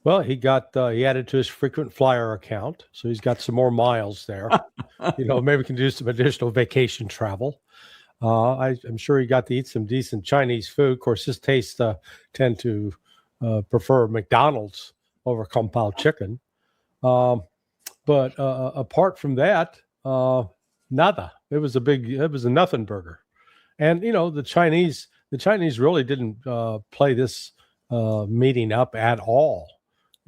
Well, he added to his frequent flyer account, so he's got some more miles there. Maybe we can do some additional vacation travel. I'm sure he got to eat some decent Chinese food. Of course, his tastes tend to prefer McDonald's over Kung Pao chicken. But apart from that, nada. It was a nothing burger. And the Chinese really didn't play this meeting up at all.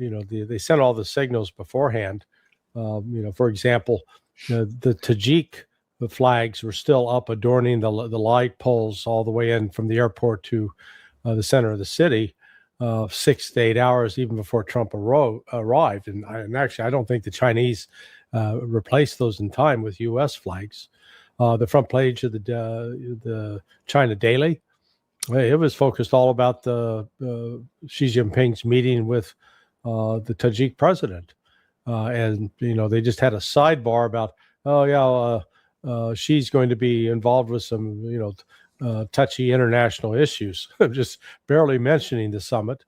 They sent all the signals beforehand. For example, the Tajik flags were still up adorning the light poles all the way in from the airport to the center of the city, 6 to 8 hours even before Trump arrived. And actually, I don't think the Chinese replaced those in time with U.S. flags. The front page of the China Daily, it was focused all about the Xi Jinping's meeting with the Tajik president. And they just had a sidebar about, Xi's going to be involved with some, touchy international issues, just barely mentioning the summit.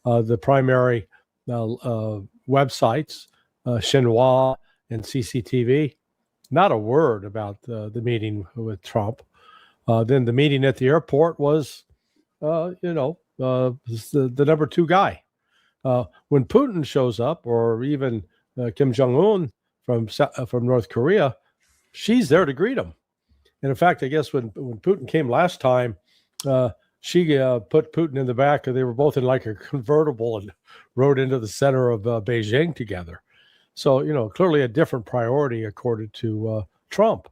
The primary websites, Xinhua and CCTV, not a word about the meeting with Trump. Then the meeting at the airport was, the number two guy. When Putin shows up, or even Kim Jong-un from North Korea, she's there to greet him. And in fact, I guess when Putin came last time, she put Putin in the back, and they were both in like a convertible and rode into the center of Beijing together. So, clearly a different priority accorded to Trump.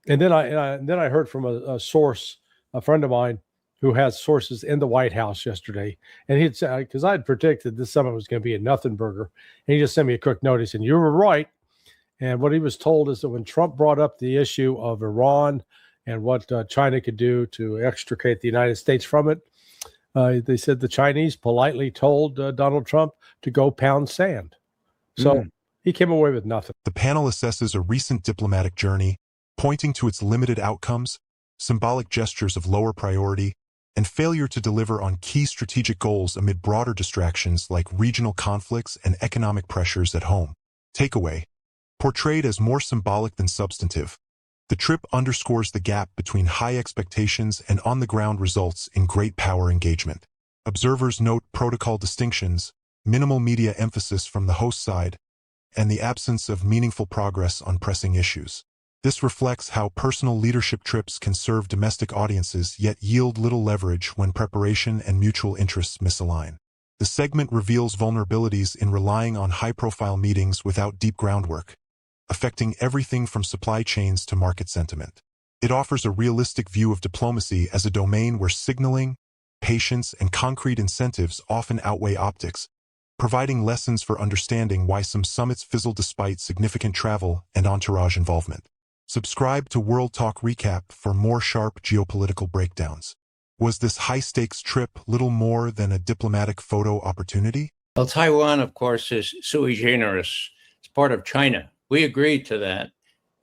And then I heard from a source, a friend of mine who has sources in the White House yesterday. And he'd said, because I had predicted this summit was going to be a nothing burger. And he just sent me a quick notice, and you were right. And what he was told is that when Trump brought up the issue of Iran and what China could do to extricate the United States from it, they said the Chinese politely told Donald Trump to go pound sand. So he came away with nothing. The panel assesses a recent diplomatic journey, pointing to its limited outcomes, symbolic gestures of lower priority, and failure to deliver on key strategic goals amid broader distractions like regional conflicts and economic pressures at home. Takeaway: portrayed as more symbolic than substantive, the trip underscores the gap between high expectations and on-the-ground results in great power engagement. Observers note protocol distinctions, minimal media emphasis from the host side, and the absence of meaningful progress on pressing issues. This reflects how personal leadership trips can serve domestic audiences yet yield little leverage when preparation and mutual interests misalign. The segment reveals vulnerabilities in relying on high-profile meetings without deep groundwork, affecting everything from supply chains to market sentiment. It offers a realistic view of diplomacy as a domain where signaling, patience, and concrete incentives often outweigh optics, providing lessons for understanding why some summits fizzle despite significant travel and entourage involvement. Subscribe to World Talk Recap for more sharp geopolitical breakdowns. Was this high-stakes trip little more than a diplomatic photo opportunity? Well, Taiwan, of course, is sui generis. It's part of China. We agreed to that.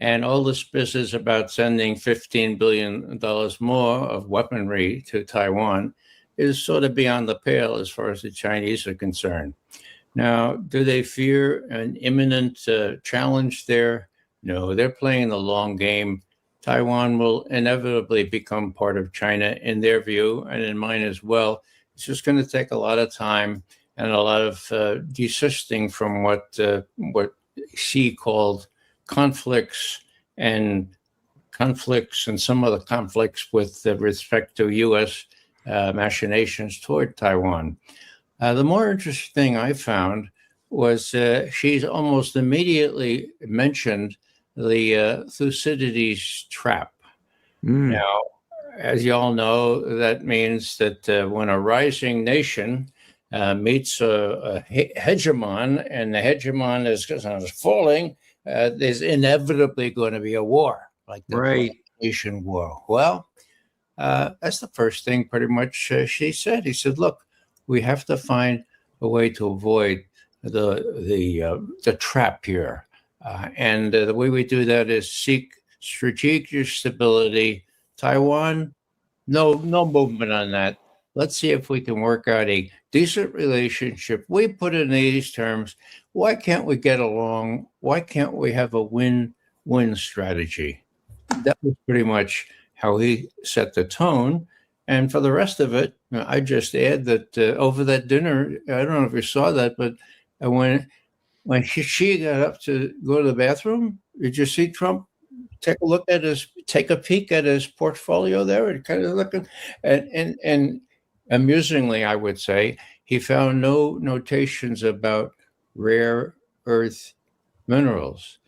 And all this business about sending $15 billion more of weaponry to Taiwan is sort of beyond the pale as far as the Chinese are concerned. Now, do they fear an imminent challenge there? No, they're playing the long game. Taiwan will inevitably become part of China in their view, and in mine as well. It's just going to take a lot of time and a lot of desisting from what Xi called conflicts and some other conflicts with respect to U.S. machinations toward Taiwan. The more interesting thing I found was she's almost immediately mentioned the Thucydides Trap. Now, as you all know, that means that when a rising nation meets a hegemon, and the hegemon is falling, there's inevitably going to be a war, like the nation war. Well, that's the first thing pretty much she said. He said, look, we have to find a way to avoid the trap here. And the way we do that is seek strategic stability. Taiwan, no movement on that. Let's see if we can work out a decent relationship. We put it in these terms. Why can't we get along? Why can't we have a win-win strategy? That was pretty much how he set the tone. And for the rest of it, I just add that over that dinner, I don't know if you saw that, but when Xi got up to go to the bathroom, did you see Trump take a peek at his portfolio there and kind of looking, and amusingly, I would say, he found no notations about rare earth minerals.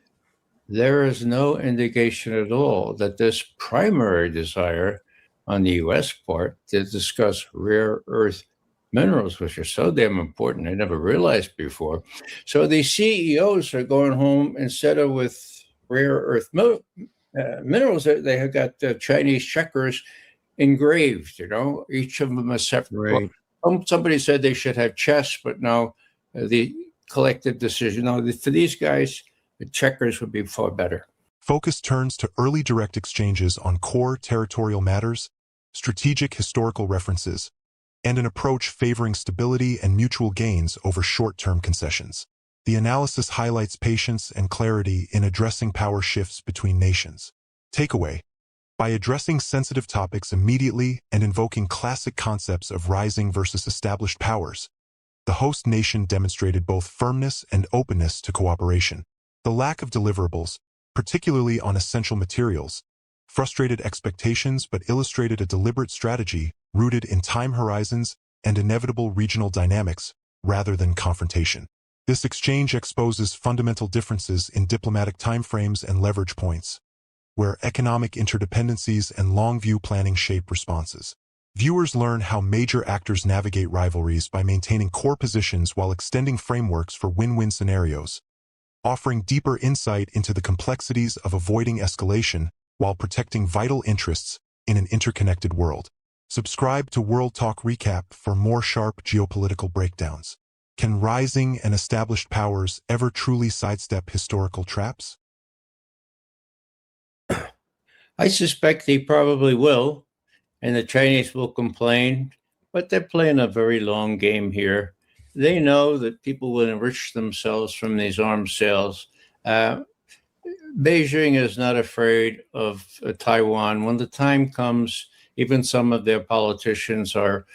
There is no indication at all that this primary desire on the U.S. part to discuss rare earth minerals, which are so damn important, I never realized before. So these CEOs are going home instead of with rare earth minerals. They have got Chinese checkers engraved. Each of them is separate. Right. Somebody said they should have chess, but no, the collective decision. No, for these guys, the checkers would be far better. Focus turns to early direct exchanges on core territorial matters, strategic historical references, and an approach favoring stability and mutual gains over short-term concessions. The analysis highlights patience and clarity in addressing power shifts between nations. Takeaway: by addressing sensitive topics immediately and invoking classic concepts of rising versus established powers, the host nation demonstrated both firmness and openness to cooperation. The lack of deliverables, particularly on essential materials, frustrated expectations but illustrated a deliberate strategy rooted in time horizons and inevitable regional dynamics rather than confrontation. This exchange exposes fundamental differences in diplomatic timeframes and leverage points, where economic interdependencies and long-view planning shape responses. Viewers learn how major actors navigate rivalries by maintaining core positions while extending frameworks for win-win scenarios, offering deeper insight into the complexities of avoiding escalation while protecting vital interests in an interconnected world. Subscribe to World Talk Recap for more sharp geopolitical breakdowns. Can rising and established powers ever truly sidestep historical traps? I suspect he probably will, and the Chinese will complain, but they're playing a very long game here. They know that people will enrich themselves from these arms sales. Beijing is not afraid of Taiwan. When the time comes, even some of their politicians are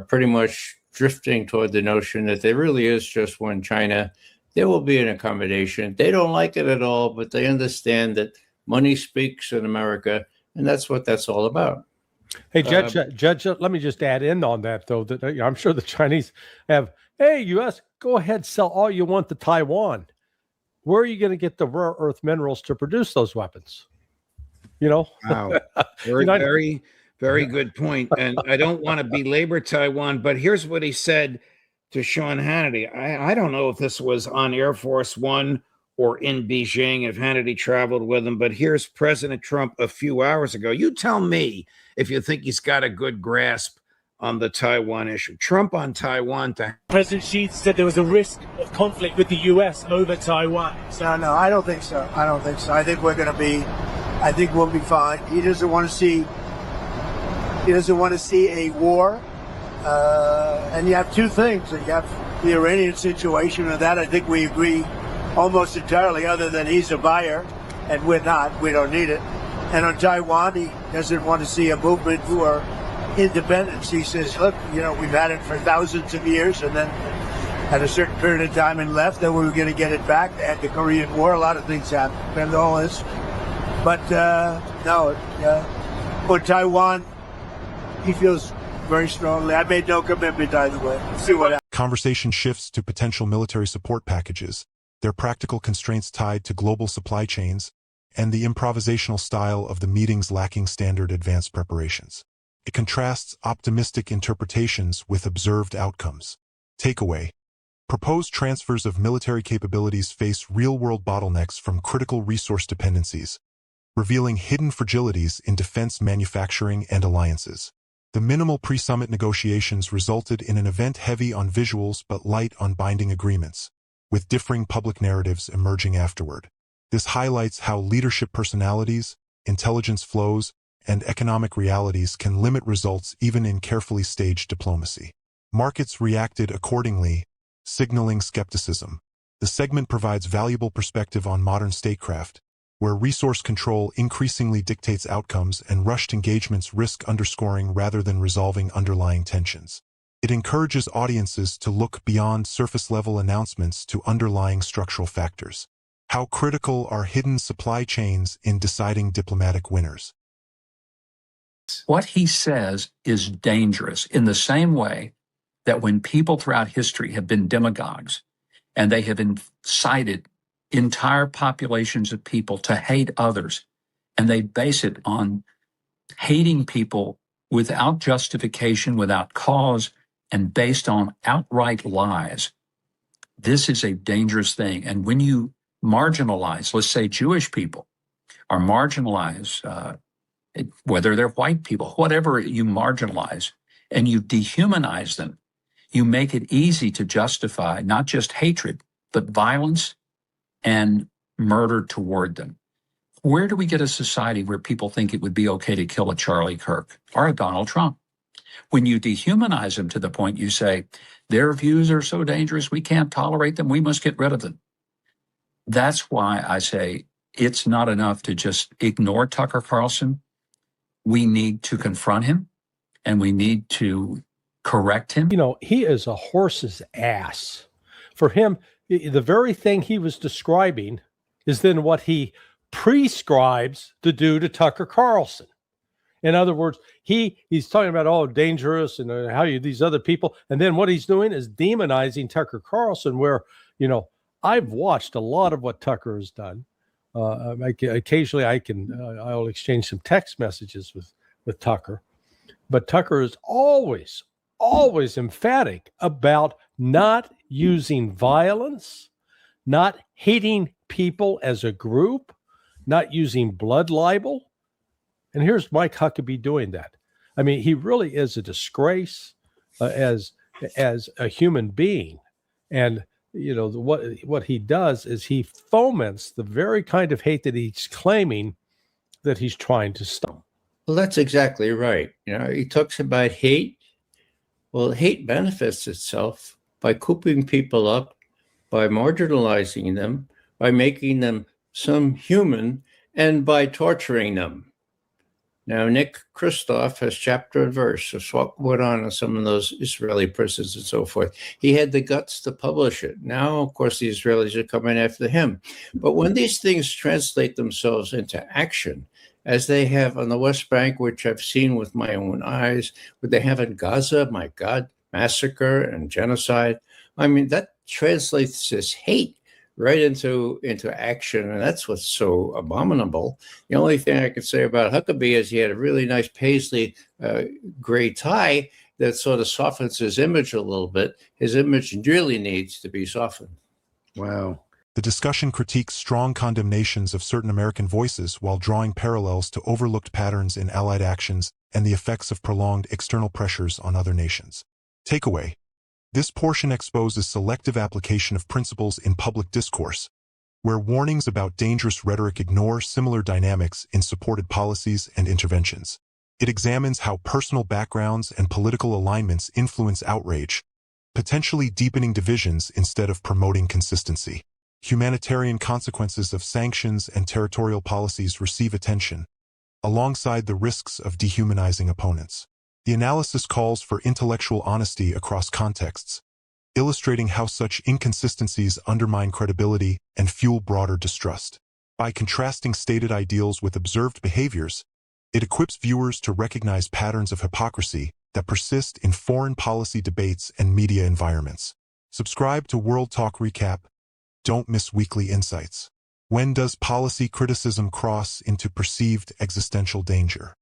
pretty much drifting toward the notion that there really is just one China. There will be an accommodation. They don't like it at all, but they understand that money speaks in America, and that's what that's all about. Hey, Judge, let me just add in on that, though, that I'm sure the Chinese have, hey, U.S., go ahead, sell all you want to Taiwan. Where are you going to get the rare earth minerals to produce those weapons? Wow. Very, very good point. And I don't want to belabor Taiwan, but here's what he said to Sean Hannity. I don't know if this was on Air Force One or in Beijing, if Hannity traveled with him, but here's President Trump a few hours ago. You tell me if you think he's got a good grasp on the Taiwan issue. Trump on Taiwan. President Xi said there was a risk of conflict with the U.S. over Taiwan. No, I don't think so. I think we'll be fine. He doesn't want to see a war. And you have two things. You have the Iranian situation, and that I think we agree almost entirely, other than he's a buyer and we're not. We don't need it. And on Taiwan, he doesn't want to see a movement for independence. He says, look, we've had it for thousands of years, and then at a certain period of time and left, then we were going to get it back. They had the Korean War. A lot of things happened, and all this. But for Taiwan, he feels very strongly. I made no commitment either way. Let's see what happens. Conversation shifts to potential military support packages, their practical constraints tied to global supply chains, and the improvisational style of the meetings lacking standard advanced preparations. It contrasts optimistic interpretations with observed outcomes. Takeaway: proposed transfers of military capabilities face real-world bottlenecks from critical resource dependencies, revealing hidden fragilities in defense manufacturing and alliances. The minimal pre-summit negotiations resulted in an event heavy on visuals but light on binding agreements, with differing public narratives emerging afterward. This highlights how leadership personalities, intelligence flows, and economic realities can limit results even in carefully staged diplomacy. Markets reacted accordingly, signaling skepticism. The segment provides valuable perspective on modern statecraft, where resource control increasingly dictates outcomes and rushed engagements risk underscoring rather than resolving underlying tensions. It encourages audiences to look beyond surface-level announcements to underlying structural factors. How critical are hidden supply chains in deciding diplomatic winners? What he says is dangerous in the same way that when people throughout history have been demagogues and they have incited entire populations of people to hate others, and they base it on hating people without justification, without cause, and based on outright lies. This is a dangerous thing. And when you marginalize, let's say Jewish people are marginalized, whether they're white people, whatever you marginalize, and you dehumanize them, you make it easy to justify not just hatred, but violence and murder toward them. Where do we get a society where people think it would be okay to kill a Charlie Kirk or a Donald Trump? When you dehumanize them to the point you say, their views are so dangerous, we can't tolerate them, we must get rid of them. That's why I say it's not enough to just ignore Tucker Carlson. We need to confront him, and we need to correct him. You know, he is a horse's ass. For him, the very thing he was describing is then what he prescribes to do to Tucker Carlson. In other words, he's talking about, oh, dangerous and how you these other people. And then what he's doing is demonizing Tucker Carlson, where, you know, I've watched a lot of what Tucker has done. Occasionally I'll exchange some text messages with Tucker. But Tucker is always emphatic about not using violence, not hating people as a group, not using blood libel. And here's Mike Huckabee doing that. I mean, he really is a disgrace as a human being. And, you know, what he does is he foments the very kind of hate that he's claiming that he's trying to stop. Well, that's exactly right. You know, he talks about hate. Well, hate benefits itself by cooping people up, by marginalizing them, by making them some human, and by torturing them. Now, Nick Kristof has chapter and verse of what went on in some of those Israeli prisons and so forth. He had the guts to publish it. Now, of course, the Israelis are coming after him. But when these things translate themselves into action, as they have on the West Bank, which I've seen with my own eyes, what they have in Gaza, my God, massacre and genocide, I mean, that translates this hate right into action, and that's what's so abominable. The only thing I could say about Huckabee is he had a really nice paisley gray tie that sort of softens his image a little bit. His image really needs to be softened. Wow. The discussion critiques strong condemnations of certain American voices while drawing parallels to overlooked patterns in allied actions and the effects of prolonged external pressures on other nations. Takeaway: this portion exposes selective application of principles in public discourse, where warnings about dangerous rhetoric ignore similar dynamics in supported policies and interventions. It examines how personal backgrounds and political alignments influence outrage, potentially deepening divisions instead of promoting consistency. Humanitarian consequences of sanctions and territorial policies receive attention, alongside the risks of dehumanizing opponents. The analysis calls for intellectual honesty across contexts, illustrating how such inconsistencies undermine credibility and fuel broader distrust. By contrasting stated ideals with observed behaviors, it equips viewers to recognize patterns of hypocrisy that persist in foreign policy debates and media environments. Subscribe to World Talk Recap. Don't miss weekly insights. When does policy criticism cross into perceived existential danger?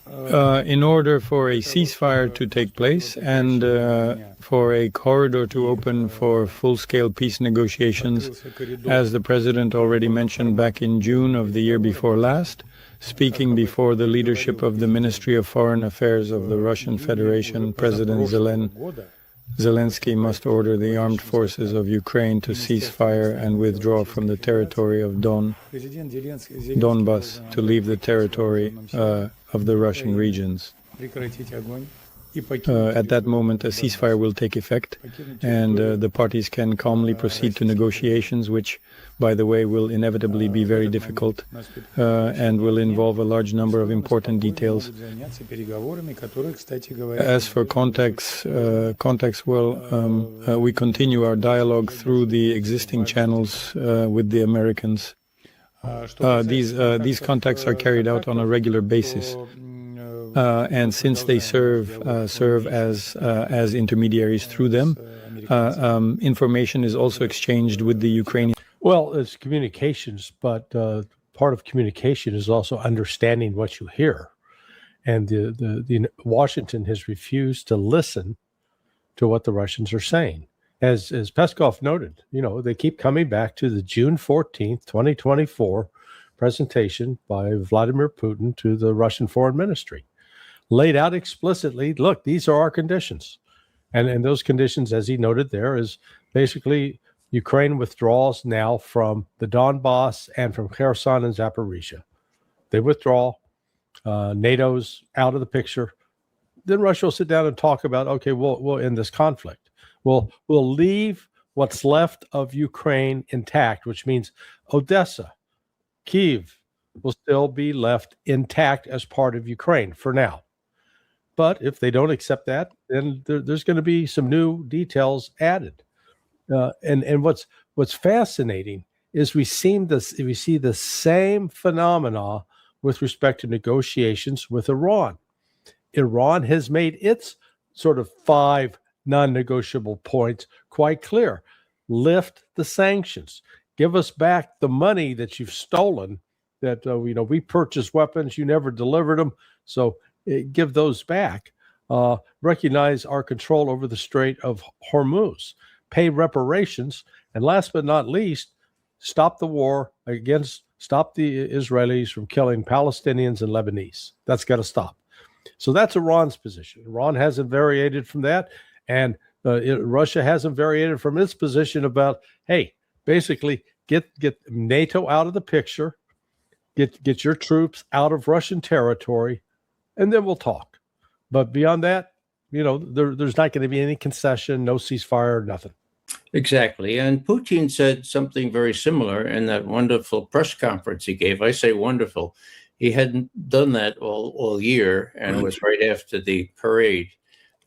In order for a ceasefire to take place and for a corridor to open for full-scale peace negotiations, as the President already mentioned back in June of the year before last, speaking before the leadership of the Ministry of Foreign Affairs of the Russian Federation, President Zelensky Zelensky must order the armed forces of Ukraine to cease fire and withdraw from the territory of Donbas, to leave the territory of the Russian regions. At that moment, a ceasefire will take effect, and the parties can calmly proceed to negotiations, which, by the way, will inevitably be very difficult and will involve a large number of important details. As for context, we continue our dialogue through the existing channels with the Americans. These contacts are carried out on a regular basis. And since they serve as intermediaries through them, information is also exchanged with the Ukrainian. Well, it's communications, but part of communication is also understanding what you hear. And the Washington has refused to listen to what the Russians are saying. As Peskov noted, they keep coming back to the June 14th, 2024 presentation by Vladimir Putin to the Russian Foreign Ministry. Laid out explicitly, look, these are our conditions. And those conditions, as he noted there, is basically Ukraine withdraws now from the Donbass and from Kherson and Zaporizhia. They withdraw. NATO's out of the picture. Then Russia will sit down and talk about, okay, we'll end this conflict. We'll leave what's left of Ukraine intact, which means Odessa, Kyiv will still be left intact as part of Ukraine for now. But if they don't accept that, then there's going to be some new details added. And what's fascinating is we see the same phenomena with respect to negotiations with Iran. Iran has made its sort of 5 non-negotiable points quite clear. Lift the sanctions. Give us back the money that you've stolen. That we purchased weapons, you never delivered them, so give those back. Recognize our control over the Strait of Hormuz. Pay reparations, and last but not least, stop the war stop the Israelis from killing Palestinians and Lebanese. That's got to stop. So that's Iran's position. Iran hasn't variated from that, and Russia hasn't variated from its position about, hey, basically get NATO out of the picture, get your troops out of Russian territory, and then we'll talk. But beyond that, there's not going to be any concession, no ceasefire, nothing. Exactly. And Putin said something very similar in that wonderful press conference he gave. I say wonderful. He hadn't done that all year, and it was right after the parade.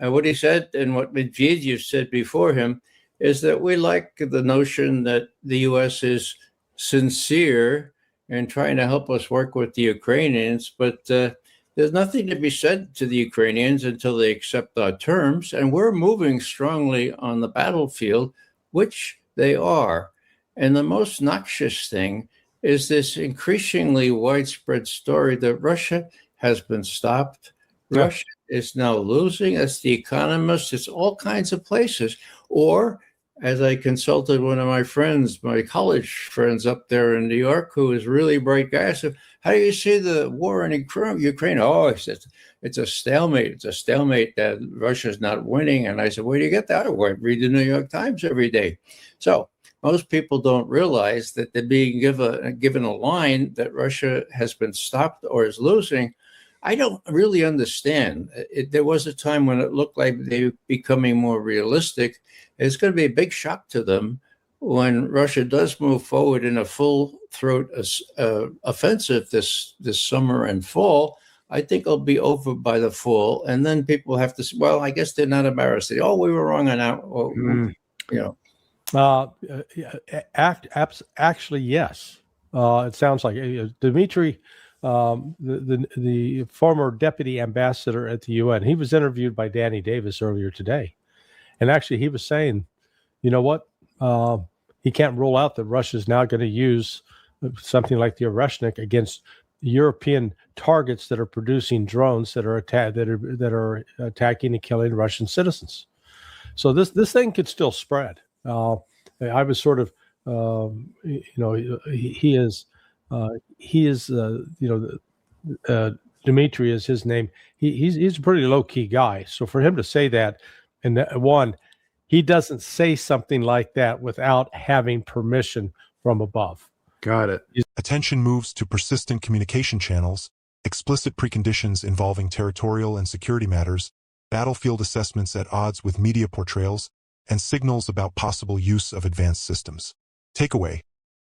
And what he said, and what Medvedev said before him, is that we like the notion that the U.S. is sincere in trying to help us work with the Ukrainians, but there's nothing to be said to the Ukrainians until they accept our terms, and we're moving strongly on the battlefield, which they are. And the most noxious thing is this increasingly widespread story that Russia has been stopped. Yeah. Russia is now losing. It's The Economist. It's all kinds of places. Or, as I consulted one of my friends, my college friends up there in New York, who is a really bright guy, I said, how do you see the war in Ukraine? Oh, he said, it's a stalemate. It's a stalemate that Russia's not winning. And I said, where do you get that? I read the New York Times every day. So most people don't realize that they're being given a line that Russia has been stopped or is losing. I don't really understand. There was a time when it looked like they were becoming more realistic. It's going to be a big shock to them when Russia does move forward in a full-throat offensive this summer and fall. I think it'll be over by the fall, and then people have to say, well, I guess they're not embarrassed. We were wrong on that. Actually, yes. It sounds like Dmitry, the former deputy ambassador at the UN, he was interviewed by Danny Davis earlier today. And actually, he was saying, you know what? He can't rule out that Russia is now going to use something like the Oreshnik against European targets that are producing drones that are attacking and killing Russian citizens. So this thing could still spread. I was sort of, he is Dmitry is his name. He's a pretty low key guy. So for him to say that, and one, He doesn't say something like that without having permission from above. Got it. Attention moves to persistent communication channels, explicit preconditions involving territorial and security matters, battlefield assessments at odds with media portrayals, and signals about possible use of advanced systems. Takeaway: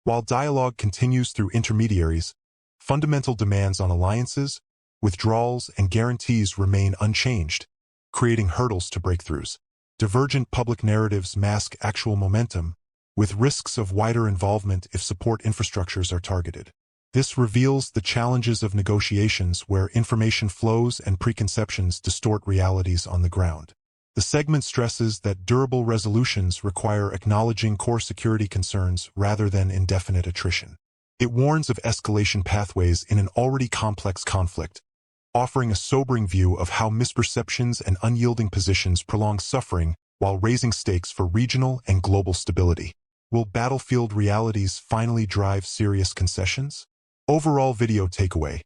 while dialogue continues through intermediaries, fundamental demands on alliances, withdrawals, and guarantees remain unchanged, creating hurdles to breakthroughs. Divergent public narratives mask actual momentum, with risks of wider involvement if support infrastructures are targeted. This reveals the challenges of negotiations where information flows and preconceptions distort realities on the ground. The segment stresses that durable resolutions require acknowledging core security concerns rather than indefinite attrition. It warns of escalation pathways in an already complex conflict, offering a sobering view of how misperceptions and unyielding positions prolong suffering while raising stakes for regional and global stability. Will battlefield realities finally drive serious concessions? Overall video takeaway: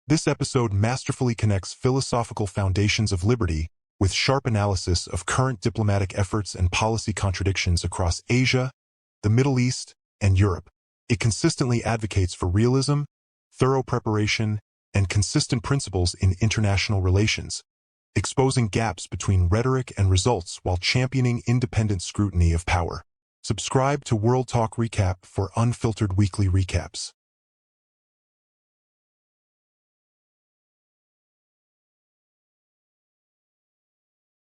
this episode masterfully connects philosophical foundations of liberty with sharp analysis of current diplomatic efforts and policy contradictions across Asia, the Middle East, and Europe. It consistently advocates for realism, thorough preparation, and consistent principles in international relations, exposing gaps between rhetoric and results while championing independent scrutiny of power. Subscribe to World Talk Recap for unfiltered weekly recaps.